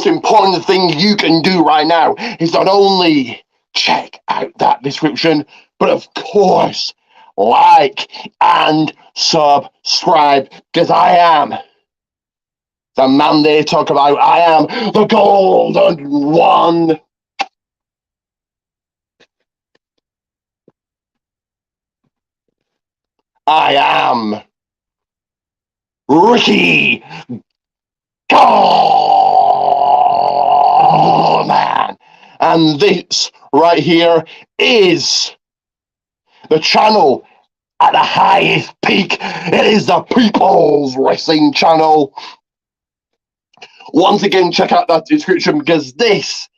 most important thing you can do right now is not only check out that description, but of course, like and subscribe, because I am the man they talk about. I am the golden one. I am Ricky. Oh, man. And this right here is the channel at the highest peak. It is the People's Wrestling Channel. Once again, check out that description, because this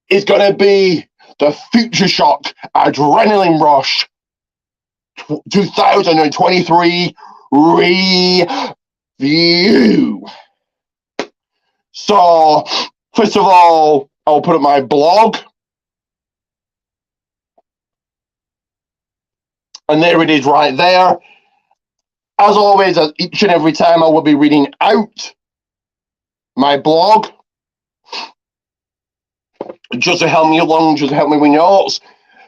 is going to be the Futureshock Adrenaline Rush 2023 review. So, first of all, I'll put up my blog. And there it is right there. As always, each and every time I will be reading out my blog, just to help me along, just to help me with notes.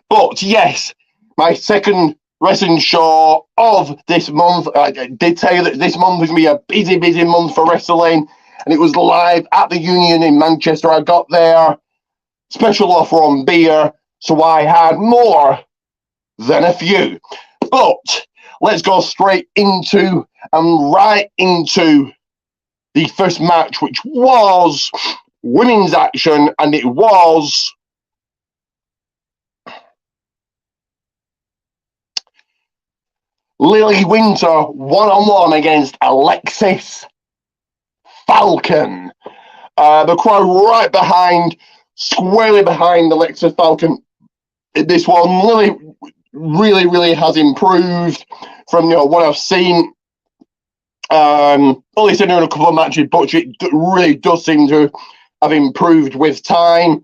But yes, my second wrestling show of this month. I did tell you that this month was going to be a busy, busy month for wrestling. And it was live at the Union in Manchester. I got there, special offer on beer, so I had more than a few. But let's go straight into and right into the first match, which was women's action, and it was Lily Winter one-on-one against Alexis Falcon. The crowd right behind, squarely behind Alexis Falcon. This one, Lily really has improved from what I've seen. Only seen her in a couple of matches, but she really does seem to have improved with time.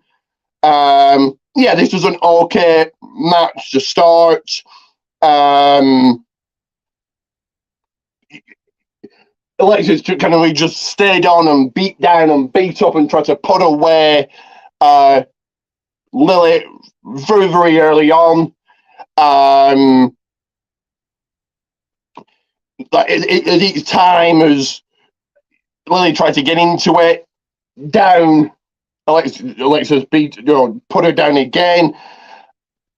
This was an okay match to start. Alexis kind of just stayed on and beat down and beat up and tried to put away Lily very early on. At each time as Lily tried to get into it, down, Alexis beat, put her down again.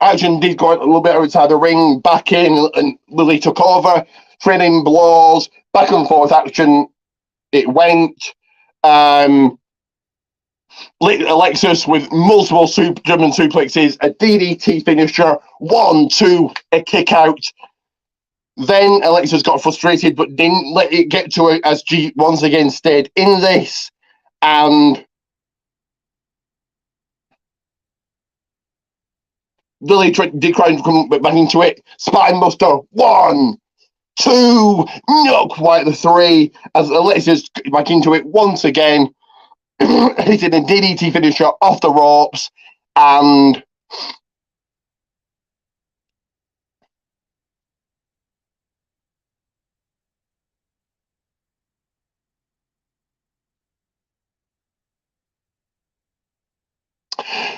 Action did go a little bit outside the ring, back in, and Lily took over, trading blows, back and forth action. It went. Alexis with multiple German suplexes, a DDT finisher, 1-2, a kick out. Then Alexis got frustrated, but didn't let it get to her, as she once again stayed in this. And Lily did try and come back into it. Spinebuster, 1, 2, not quite the 3, as Alexis back into it once again, hitting a DDT finisher off the ropes, and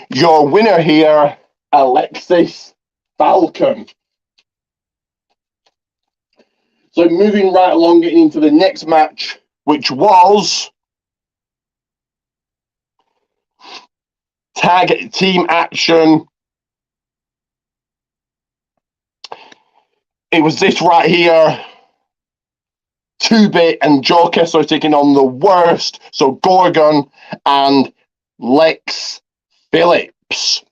your winner here, Alexis Falcon. So moving right along, getting into the next match, which was tag team action. It was this right here. 2-Bit and Joe Kessler taking on the worst. So Gorgon and Lex Phillips.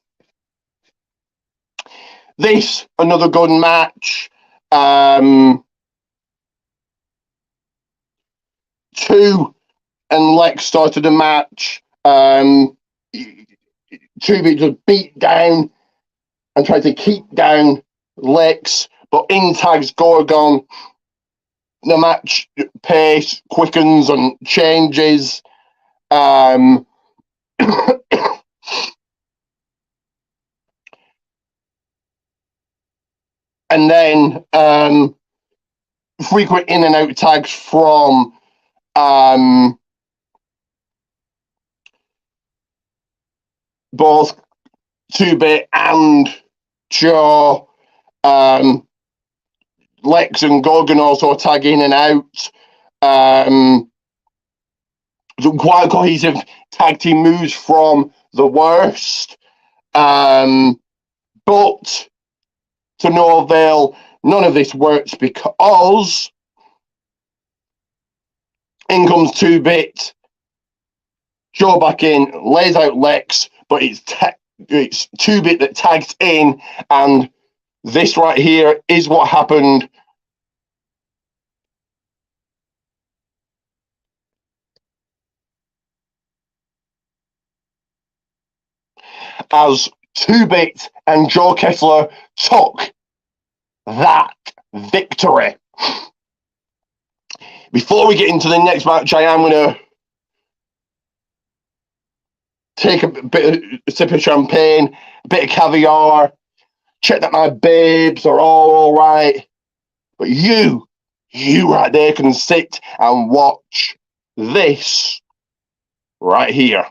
This, another good match. 2 and Lex started the match. 2-Bit just beat down and tried to keep down Lex, but in tags Gorgon. The match pace quickens and changes. And then frequent in and out tags from both 2-Bit and Joe, Lex and Gorgon also tag in and out. Some quite cohesive tag team moves from the worst. But to no avail, none of this works because in comes 2-Bit, Joe back in, lays out Lex, but it's 2-Bit that tags in, and this right here is what happened as 2-Bit and Joe Kessler took that victory. Before we get into the next match, I am going to take a sip of champagne, a bit of caviar, check that my babes are all right. But you right there can sit and watch this right here.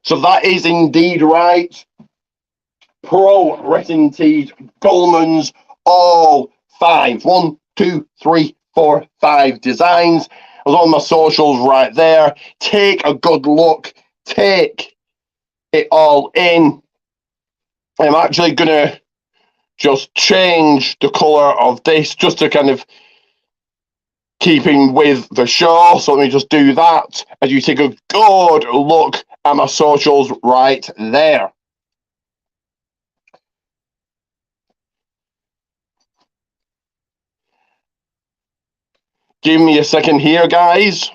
So that is indeed right. Pro Wrestling Tees, Goldman's, all 5. 1, 2, 3, 4, 5 designs. I was on my socials right there. Take a good look. Take it all in. I'm actually going to just change the colour of this just to kind of keeping with the show. So let me just do that as you take a good look at my socials right there. Give me a second here, guys.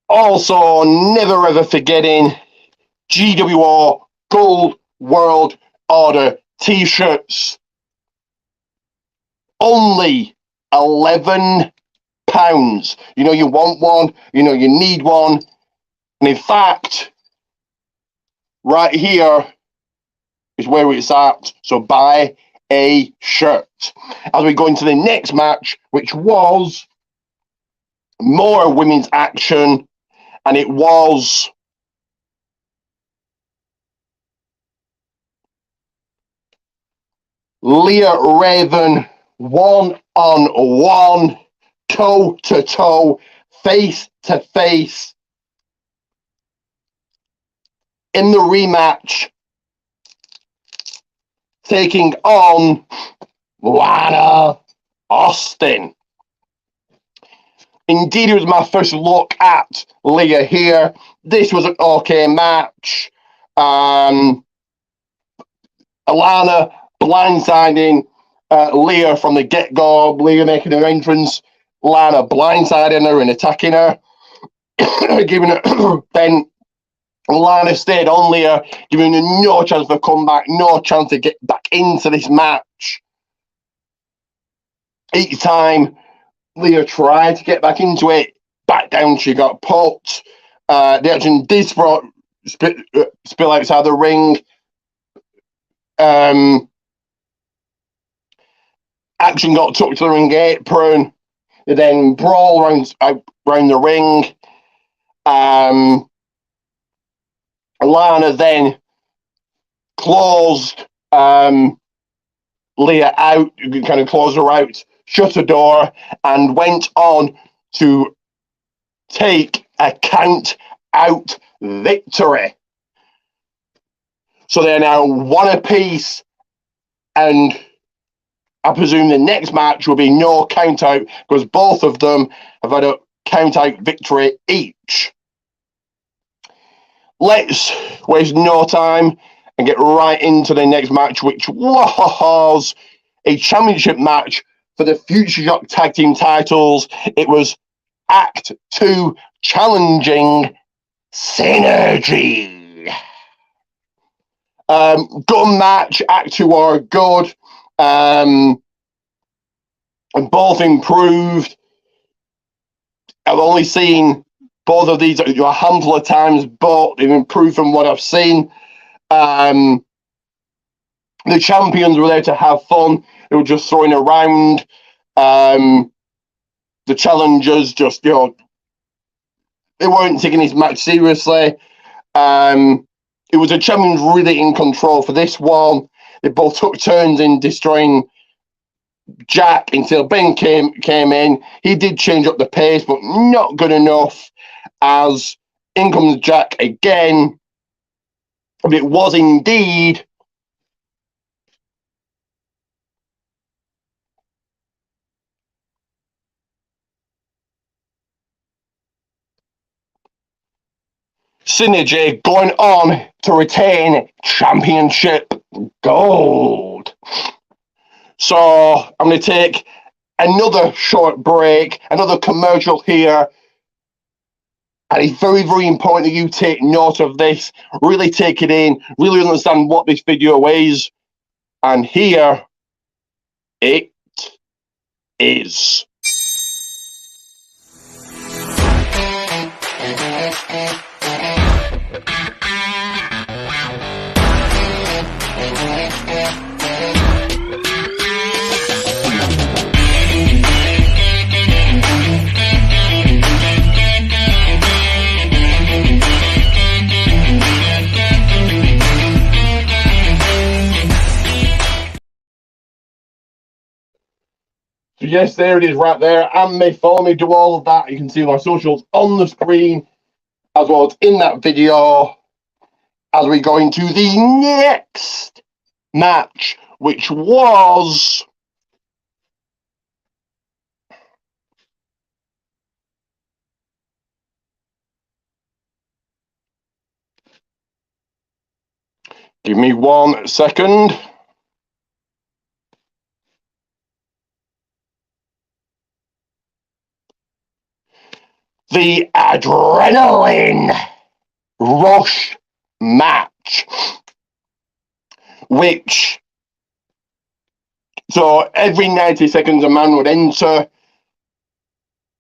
Also, never ever forgetting GWO Gold World Order t-shirts. Only £11. You know you want one, you know you need one. And in fact, right here is where it's at. So buy a shirt. As we go into the next match, which was more women's action, and it was Leah Raven 1-on-1, toe-to-toe, face-to-face in the rematch, taking on Lana Austin. Indeed, it was my first look at Leah here. This was an okay match. Alana blindsiding Leah from the get-go. Leah making her entrance. Lana blindsiding her and attacking her. Giving her then Lana stayed on Leah, giving her no chance for comeback, no chance to get back into this match. Each time Leah tried to get back into it, back down she got put. The action did spill outside the ring. Action got took to the ring apron. They then brawl around the ring. Lana then closed Leah out, kind of closed her out, shut the door, and went on to take a count out victory. So they're now one apiece, and I presume the next match will be no count out because both of them have had a count out victory each. Let's waste no time and get right into the next match, which was a championship match for the Futureshock Tag Team titles. It was Act 2 challenging Synergy. Good match. Act 2 are good. And both improved. I've only seen both of these a handful of times, but they've improved from what I've seen. The champions were there to have fun. They were just throwing around. The challengers just, they weren't taking this match seriously. It was the champions really in control for this one. They both took turns in destroying Jack until Ben came in. He did change up the pace, but not good enough, as in comes Jack again. And it was indeed Synergy going on to retain championship gold. So I'm going to take another short break, another commercial here. And it's very, very important that you take note of this, really take it in, really understand what this video is. And here it is. So yes, there it is right there. And me, follow me, do all of that. You can see my socials on the screen as well as in that video as we go into the next match, which was give me 1 second. The Aderline Rush match, which, so every 90 seconds a man would enter.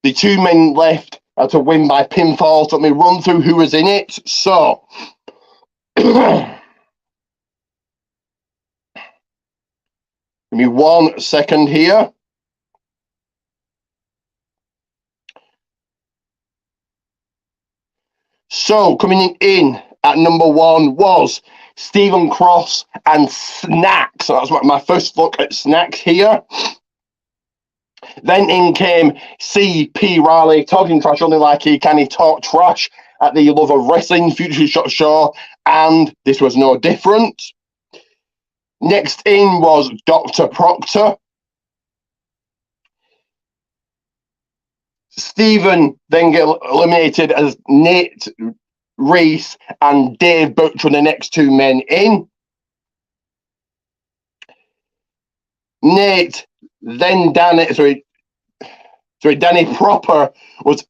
The 2 men left had to win by pinfall. So let me run through who was in it. So give me 1 second here. So coming in at number 1 was Stephen Cross and Snacks. So that's my first look at Snacks here. Then in came CP Riley, talking trash only like he can. He talked trash at the Love of Wrestling Futureshock show, and this was no different. Next in was Dr. Proctor. Stephen then get eliminated as Nate Reese and Dave Butch were the next 2 men in. Nate, then Danny, Danny Proper was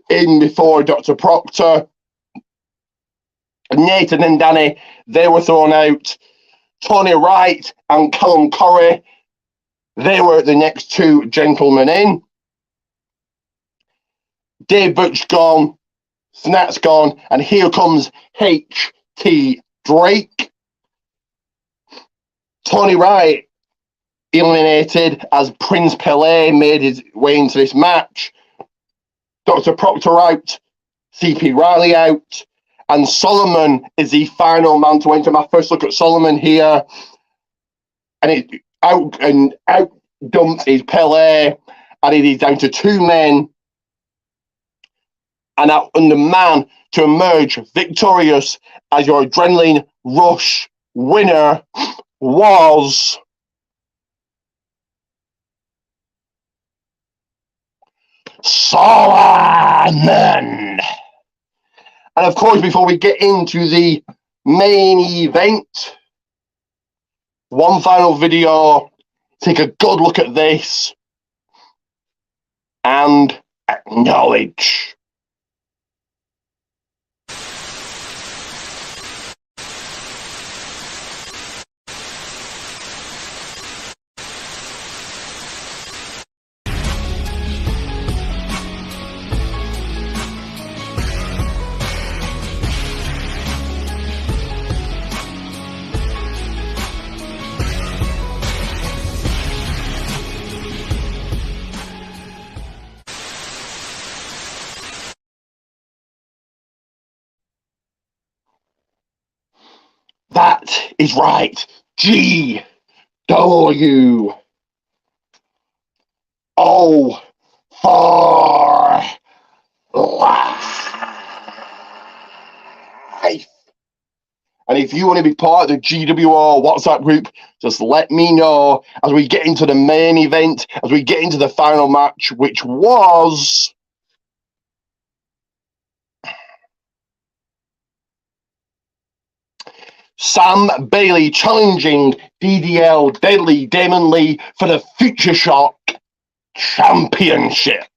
in before Dr. Proctor. Nate and then Danny, they were thrown out. Tony Wright and Callum Corrie, they were the next 2 gentlemen in. Dave Butch gone, Snat's gone, and here comes H.T. Drake. Tony Wright eliminated as Prince Pele made his way into this match. Dr. Proctor out, CP Riley out, and Solomon is the final man to enter. My first look at Solomon here, and it out dumped is Pele, and it is down to 2 men. And the man to emerge victorious as your Adrenaline Rush winner was Solomon. And of course, before we get into the main event, one final video, take a good look at this and acknowledge. That is right. GW. O for life. And if you want to be part of the GWO WhatsApp group, just let me know as we get into the main event, as we get into the final match, which was Sam Bailey challenging DDL Deadly Damon Lee for the Futureshock Championship.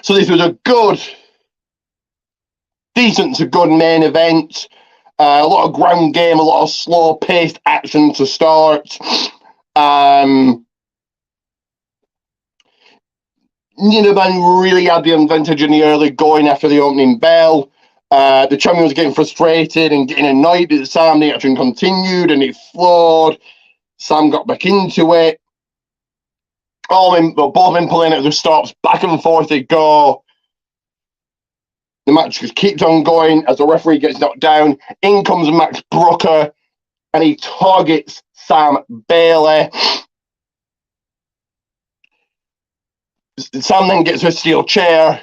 So this was a decent to good main event. A lot of ground game, a lot of slow-paced action to start. Neither man really had the advantage in the early going after the opening bell. The champion was getting frustrated and getting annoyed at Sam. The action continued and it flowed. Sam got back into it. Both of them pulling out the stops. Back and forth they go. The match just keeps on going as the referee gets knocked down. In comes Max Brooker and he targets Sam Bailey. Sam then gets a steel chair,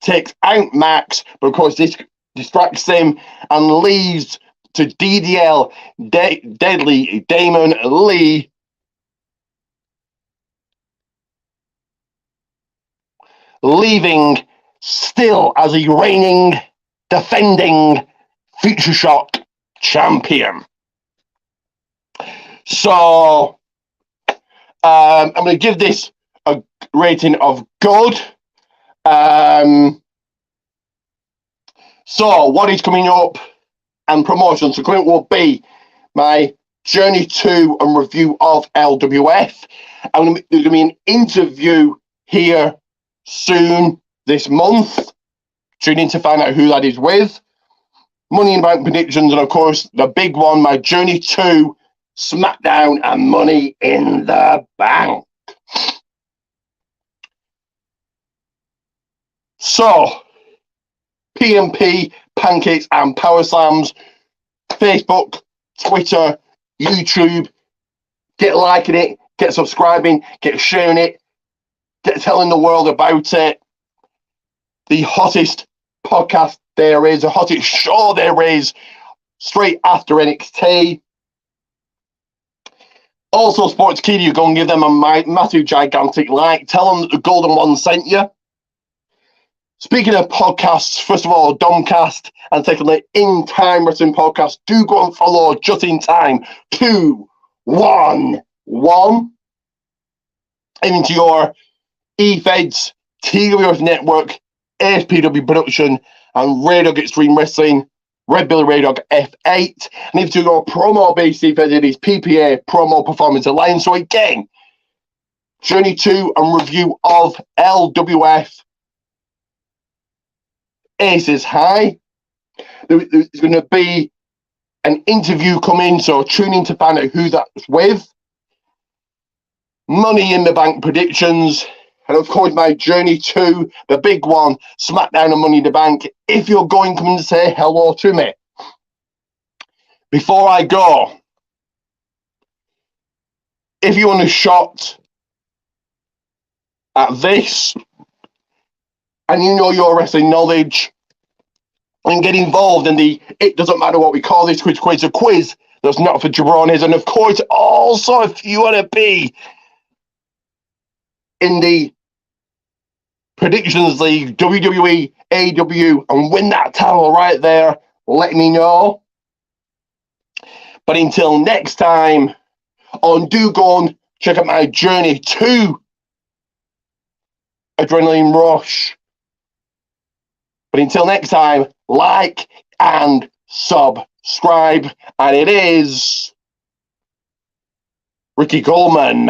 takes out Max, but of course this distracts him and leads to DDL Deadly Damon Lee. Leaving still as a reigning, defending Futureshock champion. So I'm going to give this a rating of good. So what is coming up and promotions? So coming up will be my journey to and review of LWF. There's going to be an interview here soon this month. Tune in to find out who that is with. Money in the Bank predictions, and of course the big one, my journey to SmackDown and Money in the Bank. So, PMP, Pancakes and Power Slams, Facebook, Twitter, YouTube. Get liking it, get subscribing, get sharing it, get telling the world about it. The hottest podcast there is, the hottest show there is, straight after NXT. Also, Sports Kid, you go and give them a massive, gigantic like. Tell them that the Golden One sent you. Speaking of podcasts, first of all, DOMCAST, and secondly, In Time Wrestling Podcast. Do go and follow Just in Time 211 into your eFeds, TWF Network, ASPW Production, and Radio Extreme Wrestling, Red Billy Ray Dog F8. And if you go promo-based eFeds, it is PPA, Promo Performance Alliance. So again, journey to and review of LWF Aces High. There's going to be an interview coming, so tune in to find out who that's with. Money in the Bank predictions, and of course my journey to the big one, SmackDown and Money in the Bank. If you're going, come and say hello to me. Before I go, if you want a shot at this, and you know your wrestling knowledge, and get involved in the It Doesn't Matter What We Call This Quiz, a quiz that's not for jabronis. And of course, also, if you want to be in the Predictions League, WWE, AW, and win that title right there, let me know. But until next time, do go and check out my journey to Adrenaline Rush. But until next time, like and subscribe. And it is Ricky Coleman.